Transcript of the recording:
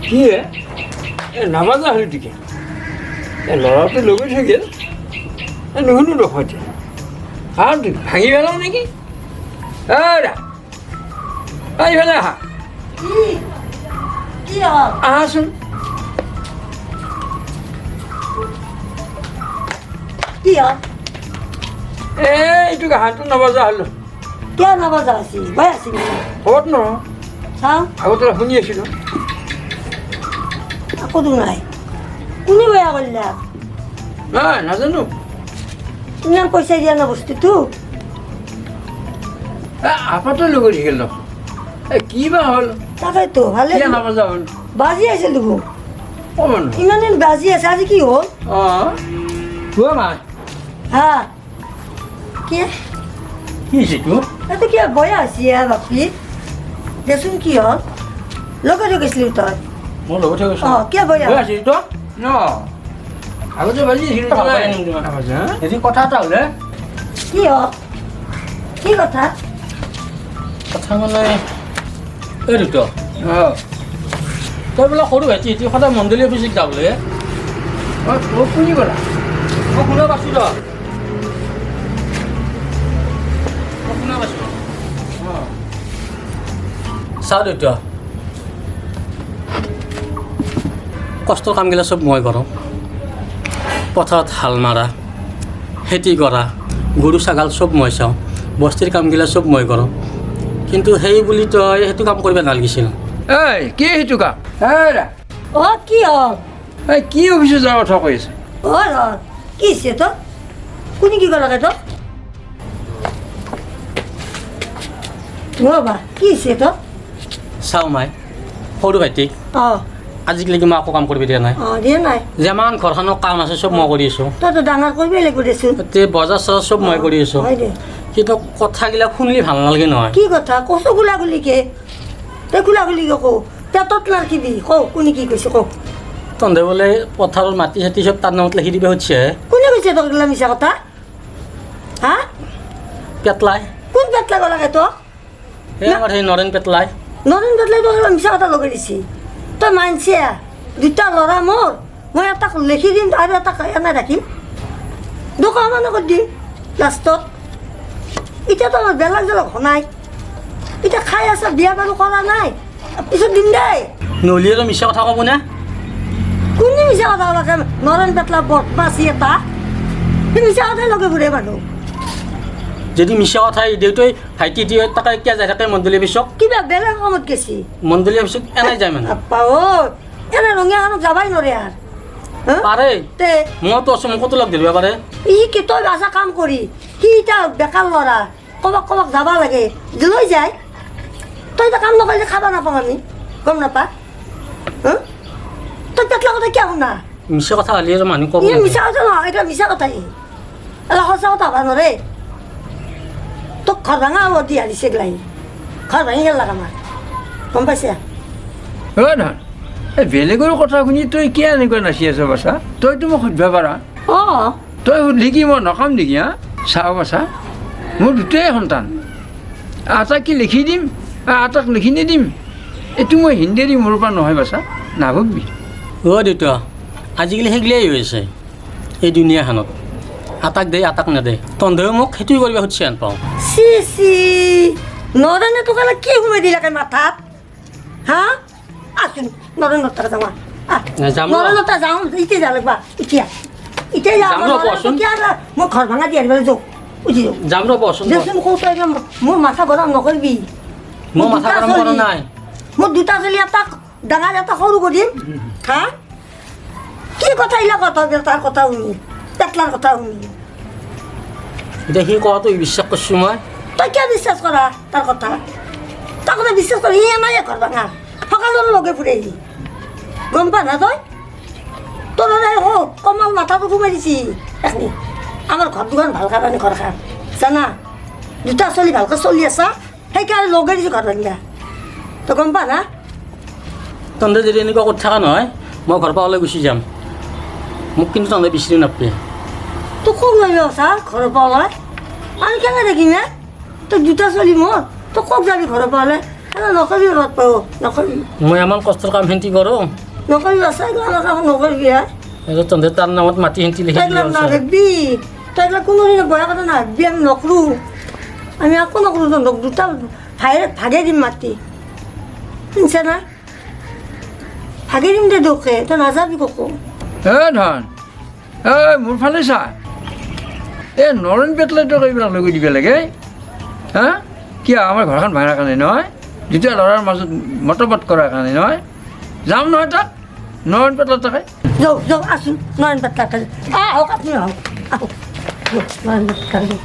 কি নামাজা হ'ল নেকি ল'ৰাটো লগৈ থাকিল নুশুনো নখতে আৰু ভাঙি পেলাওঁ নেকি এইফালে আহা আহাচোন এইটো হাতটো নবজা হ'লো কিয় নবজা আছিল বৈ আছিল ক'ত নহয় চাওঁ আগতে শুনি আছিলোঁ আকৌতো নাই কোনে বেয়া কৰিলে নাই নাজানো ইমান পইচা দিয়া ন বস্তুটো আপাতো লগৈ থাকিল ন কি বা হ'ল তাকেতো ভালে কিয় নবজা হ'ল বাজি আছিল দেখোন অকণমান ইমান দিন বাজি আছে আজি কি হ'ল অঁ কোৱা মাই হা কি কি হৈছে তোৰ এইটো কিয় বয়া হৈছে বাপি দেচোন কি হ'ল লগত গৈছিলি তই মোৰ লগতে গৈছোঁ অঁ কিয় বয়া গৈ আছিলি তই ন আগতে বাজি আছিলোঁ এটি কথা এটা হ'লে কি হ'ল কি কথা কথা মানে এইটো অঁ তই বোলে সৰু ভাইটি এতিয়া সদায় মণ্ডলী অফিচত যা বোলে মই তোক শুনি ক'লা মই শুনা পাইছোঁ ৰ মই শুনা পাইছোঁ অঁ চাওঁ দেউতা কষ্টৰ কামগিলা চব মই কৰোঁ পথাৰত হাল মাৰা খেতি কৰা গৰু ছাগাল চব মই চাওঁ বস্তিৰ কামগিলা চব মই কৰোঁ কিন্তু সেই বুলি তই সেইটো কাম কৰিব নালাগিছিল এই কি সেইটো কাম অঁ কি হ'ল এই কি অফিচত যোৱাৰ কথা কৈ আছে হ'ল হ'ল কি হৈছে তোৰ কোনে কি ক'লে তোৰ ৰ'বা কি হৈছে তোৰ চাওঁ মাই সৰু ভাইটিক অঁ আজিলৈকে মই একো কাম কৰিব দিয়া নাই অঁ দিয়া নাই যিমান ঘৰখনৰ কাম আছে চব মই কৰি আছোঁ তইতো ডাঙৰ কৰিবই লাগিব দেচোন এতিয়া বজাৰ চজাৰ চব মই কৰি আছোঁ হয় দে কিন্তু কথাগিলা শুনিলে ভাল নালাগে নহয় কি কথা কচু গোলাগুলিকে তই গোলাগুলিকে কওঁ পেটত নাৰাখিবি কওঁ কোনে কি কৈছে কওঁ তহঁতে বোলে পথাৰৰ মাটি চাটি চব তাৰ নামত লিখি দিবা সুধিছে কোনে কৈছে তোক এইগিলা মিছা কথা হা পেটলাই কোন পেটলা গলাকে তোক সেই আমাৰ সেই নৰেন পেটলাই নৰেন পেটলাই তোক এইগিলা মিছা কথা লগাই দিছি তই মানছে দুটা ল'ৰা মোৰ মই এটাক লিখি দিম আৰু এটাক এনে ৰাখিম দোকানত কৰি দিম লাষ্টত এতিয়াতো আমাৰ বেলেগ জেলক নাই এতিয়া খাই আছে বিয়া বাৰু কৰা নাই পিছত দিম দেই নলিয়ে আৰু মিছা কথা ক'ব নে কোনে মিছা কথা ওলাকে নৰেন পেটলা বদমাছি এটা সি মিছা কথাই লগে ঘূৰে মানুহ যদি মিছা কথাই দেউতাই ভাইটি দিয়ে তাকে কিয় যাই থাকে মণ্ডলী অফিচক কিবা বেলেগ কামত গেছি মণ্ডলী অফিচত এনেই যায় মানে আপা ঐ এনে ৰঙীয়া খানত যাবাই নোৱাৰে আৰু পাৰে তে মইতো আছোঁ মোকতো লগ ধৰিব পাৰে ই কি তই বাছা কাম কৰি সি এতিয়া বেকাৰ ল'ৰা ক'বাক ক'বাক যাব লাগে লৈ যায় তই এতিয়া কাম নকৰিলে খাব নাপাওঁ আমি গম নাপা তই পেটলা কথা কিয় শুনা মিছা কথা হ'লে আৰু মানুহ ক'ব ই মিছা কথা নহয় এইটো মিছা কথাই এলা সঁচা কথা হ'ব নোৱাৰে তোক ঘৰ ভাঙা হ'ব দি হাৰিছে গলাই ঘৰ ভাঙি গেল আমাৰ গম পাইছে হয় নহয় এই বেলেগৰ কথা শুনি তই কিয় এনেকুৱা নাচি আছ বাচা তইতো মোক সুধিব পাৰা অঁ তই সুধিলি কি মই নকাম নেকি হা চাওঁ বাচা মোৰ দুটাই সন্তান আটাক কি লিখি দিম আটাক লিখি নিদিম এইটো মই হিন্দীৰে মোৰ পৰা নহয় বাচা নাভাববি অ' দেউতা আজিকালি সেইগিলাই হৈছে এই দুনিয়াখনত আটাক দে আটাক নেদে তহঁতেও মোক সেইটোৱে কৰিব খুজিছে আন পাওঁ চি চি নৰেনে তোক কি সোমাই দিলাকে মাথাত হা আছোন নৰেনৰ তাত যাওঁ যাম নৰেনৰ তাত যাওঁ এতিয়া যা লাগবা এতিয়া যা যাম ৰ, কচোন। মই ঘৰ ভাঙা দি আহিবলৈ যাওঁ বুজি যাওঁ যাম ৰ বচোন দেচোন কওঁ তই একদম মোৰ মাথা গৰম নকৰিবি মই মাথা গৰম কৰা নাই মোৰ দুটা ছোৱালী এটাক ডাঙৰ এটা সৰু কৰিম হা কি কথা এইবিলাক কথা তাৰ কথা শুনি পেটলাৰ কথা শুনি এতিয়া সি কোৱাটো বিশ্বাস কৰিছোঁ মই তই কিয় বিশ্বাস কৰা তাৰ কথা তাৰ কথা বিশ্বাস কৰা সি নাই ঘৰ ভাঙা সকলোৰে লগে ফুৰে সি গম পা না তই তোৰ কমাল মাথাটো সোমাই দিছি এখনি আমাৰ ঘৰ দুখন ভাল কাৰণে ঘৰ খান জানা দুটা ছোৱালী ভালকৈ চলি আছা সেইকাৰণে লগে দিছোঁ ঘৰ ভাঙিলা তই গম পা না তহঁতে যদি এনেকুৱা কৰি থকা নহয় মই ঘৰৰ পৰা ওলাই গুচি যাম মোক কিন্তু তহঁতে বিচাৰি নাপাবি তোক ক'ত লৈ আছা ঘৰৰ পৰা ওলাই আমি কেনে থাকিম হে তোৰ দুটা ছোৱালী মোৰ তই ক'ত যাবি ঘৰৰ পৰা ওলাই নকৰিবি বাপ নকৰিবি মই ইমান কষ্টৰ কাম সেন্তি কৰোঁ নকৰিবি আছে এইগিলা কাম নকৰিবি হা আৰু তহঁতে তাৰ নামত মাটি সেন্তি লিখি তাইগিলাক দিলে নাভাববি তাইগিলাক কোনোদিনে বেয়া কথা নাভাববি আমি নকৰোঁ আমি একো নকৰোঁ তহঁতক দুটা ভাগে দিম মাটি শুনছা না ভাগে দিম দে দুখে তই নাযাবি ককো ধন মোৰ ফালে চা এই নৰেন পেটলাইটক এইবিলাক লৈ দিব লাগে হা কিয় আমাৰ ঘৰখন ভাড়াৰ কাৰণে নহয় দুটা ল'ৰাৰ মাজত মতপাত কৰাৰ কাৰণে নহয় যাম নহয় তাত নৰেন পেটলাইট থাকে যাওক যাওক আছোন নয়ন পাতলা আহক আপুনি আহক আহক নয়ন পাতলা